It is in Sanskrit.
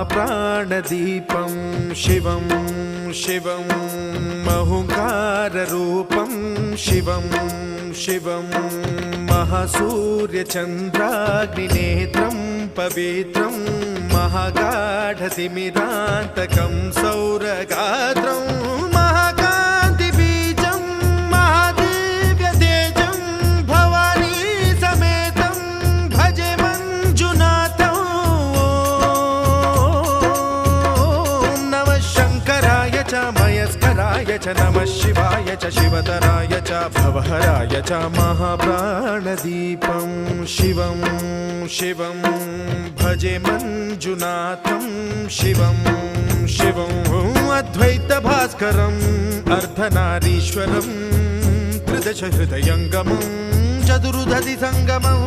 महाप्राणदीपं शिवं शिवं महुङ्काररूपं शिवं शिवं महासूर्यचन्द्राग्निनेत्रं पवित्रं महागाढतिमिरान्तकं सौरगात्रं महाकान्तिबीजं महादिव्यतेजं भवानी समेतं भजे मञ्जुनाथं। ॐ नमः शङ्कराय च मयस्कराय च नमः शिवाय च शिवतराय च भवहराय च महाप्राणदीपं शिवं शिवं भजे मञ्जुनाथं शिवं शिवं अद्वैतभास्करम् अर्धनारीश्वरं त्रिदशहृदयङ्गमं चतुर्दधिसङ्गमम्